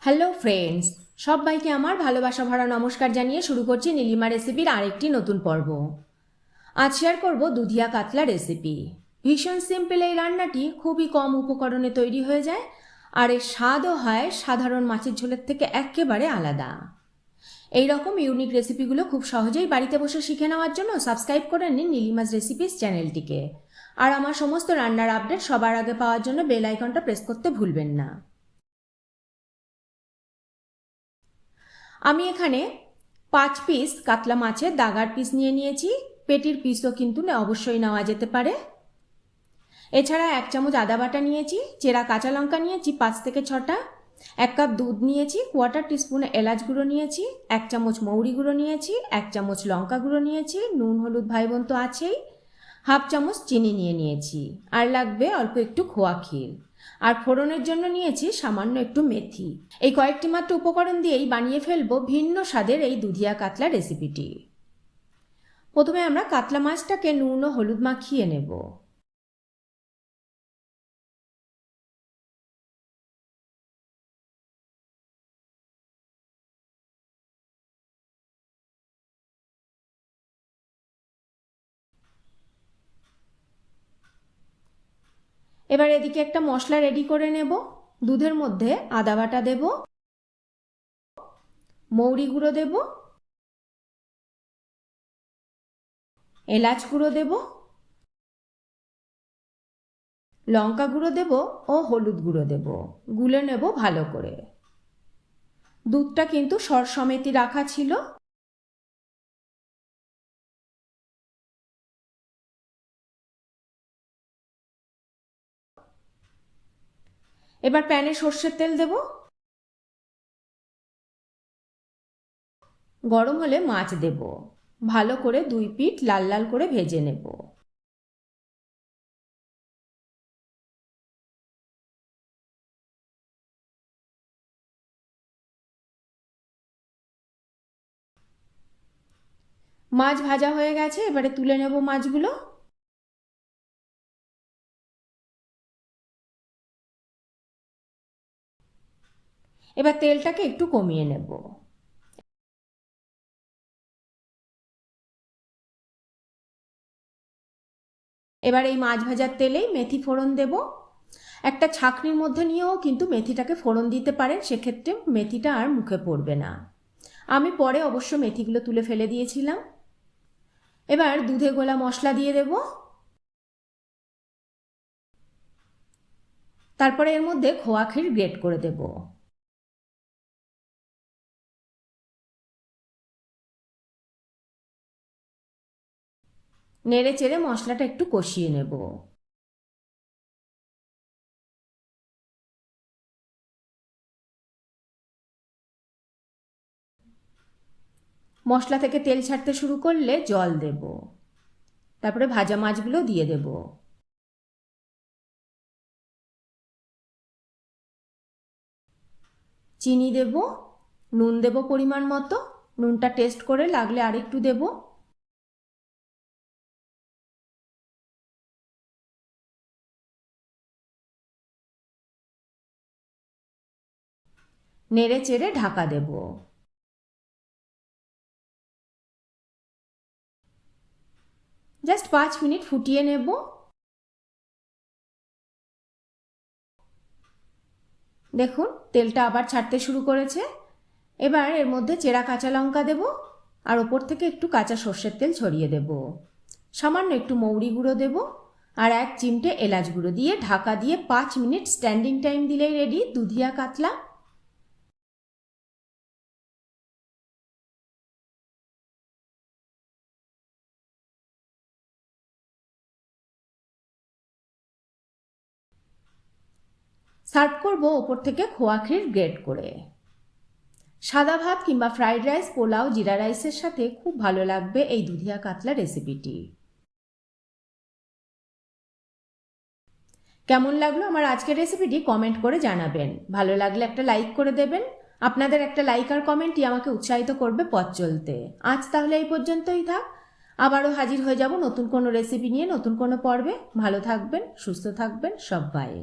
Hello friends, সবাইকে আমার ভালোবাসা ভরা নমস্কার জানিয়ে শুরু করছি নীলিমা রেসিপির আরেকটি নতুন পর্ব। আজ শেয়ার করব দুধিয়া কাতলা রেসিপি। ভীষণ সিম্পল এই রান্নাটি খুবই কম উপকরণে তৈরি হয়ে যায়, আর এর স্বাদও হয় সাধারণ মাছের ঝোলের থেকে একেবারে আলাদা। এই রকম ইউনিক রেসিপিগুলো খুব সহজেই বাড়িতে বসে শিখে নেওয়ার জন্য সাবস্ক্রাইব করে নিন নীলিমাস রেসিপিস চ্যানেলটিকে, আর আমার সমস্ত রান্নার আপডেট সবার আগে পাওয়ার জন্য বেল আইকনটা প্রেস করতে ভুলবেন না। আমি এখানে 5 পিস কাতলা মাছের দাগার পিস নিয়ে নিয়েছি। পেটির পিসও কিন্তু অবশ্যই নেওয়া যেতে পারে। এছাড়া 1 চামচ আদা বাটা নিয়েছি, চেরা কাঁচা লঙ্কা নিয়েছি 5 থেকে 6টা, 1 কাপ দুধ নিয়েছি, 1/4 টিস্পুন এলাচ গুঁড়ো নিয়েছি, 1 চামচ মৌরি গুঁড়ো নিয়েছি, 1 চামচ লঙ্কা গুঁড়ো নিয়েছি, নুন হলুদ ভাই বোন তো আছেই, 1/2 চামচ চিনি নিয়েছি, আর লাগবে অল্প একটু খোয়া ক্ষীর। আর ফোড়নের জন্য নিয়েছি সামান্য একটু মেথি। এই কয়েকটি মাত্র উপকরণ দিয়েই বানিয়ে ফেলবো ভিন্ন স্বাদের এই দুধিয়া কাতলা রেসিপিটি। প্রথমে আমরা কাতলা মাছটাকে নুন ও হলুদ মাখিয়ে নেব। এবার এদিকে একটা মশলা রেডি করে নেব। দুধের মধ্যে আদা বাটা দেব, মৌরি গুঁড়ো দেব, এলাচ গুঁড়ো দেব, লঙ্কা গুঁড়ো দেব ও হলুদ গুঁড়ো দেব। গুলে নেব ভালো করে। দুধটা কিন্তু সর সমেতই রাখা ছিল। এবার প্যানে সর্ষের তেল দেব। গরম হলে মাছ দেব। ভালো করে 2 পিঠ লাল লাল করে ভেজে নেব। মাছ ভাজা হয়ে গেছে, এবারে তুলে নেব মাছগুলো। এবার তেলটাকে একটু কমিয়ে নেব। এবার এই মাছ ভাজার তেলেই মেথি ফোড়ন দেব। একটা ছাঁকনির মধ্যে নিয়েও কিন্তু মেথিটাকে ফোড়ন দিতে পারেন, সেক্ষেত্রে মেথিটা আর মুখে পড়বে না। আমি পরে অবশ্য মেথিগুলো তুলে ফেলে দিয়েছিলাম। এবার দুধে গোলা মশলা দিয়ে দেব। তারপরে এর মধ্যে খোয়া ক্ষীর গ্রেট করে দেব। নেড়ে চেড়ে মশলাটা একটু কষিয়ে নেব। মশলা থেকে তেল ছাড়তে শুরু করলে জল দেব। তারপরে ভাজা মাছগুলো দিয়ে দেব। চিনি দেব, নুন দেব পরিমাণ মতো। নুনটা টেস্ট করে লাগলে আরেকটু দেব। নেড়ে চেড়ে ঢাকা দেব। জাস্ট 5 মিনিট ফুটিয়ে নেব। দেখুন তেলটা আবার ছাড়তে শুরু করেছে। এবার এর মধ্যে চেরা কাঁচা লঙ্কা দেব, আর ওপর থেকে একটু কাঁচা সর্ষের তেল ছড়িয়ে দেব। সামান্য একটু মৌরি গুঁড়ো দেব, আর 1 চিমটে এলাচ গুঁড়ো দিয়ে ঢাকা দিয়ে 5 মিনিট স্ট্যান্ডিং টাইম দিলেই রেডি দুধিয়া কাতলা। সার্ভ করব ওপর থেকে খোয়া ক্ষীর গ্রেট করে। সাদা ভাত কিংবা ফ্রাইড রাইস, পোলাও, জিরা রাইসের সাথে খুব ভালো লাগবে এই দুধিয়া কাতলা রেসিপিটি। কেমন লাগলো আমার আজকের রেসিপিটি কমেন্ট করে জানাবেন। ভালো লাগলে একটা লাইক করে দেবেন। আপনাদের একটা লাইক আর কমেন্টই আমাকে উৎসাহিত করবে পথ চলতে। আজ তাহলে এই পর্যন্তই থাক। আবারও হাজির হয়ে যাব নতুন কোনো রেসিপি নিয়ে, নতুন কোনো পর্বে। ভালো থাকবেন, সুস্থ থাকবেন সবাই।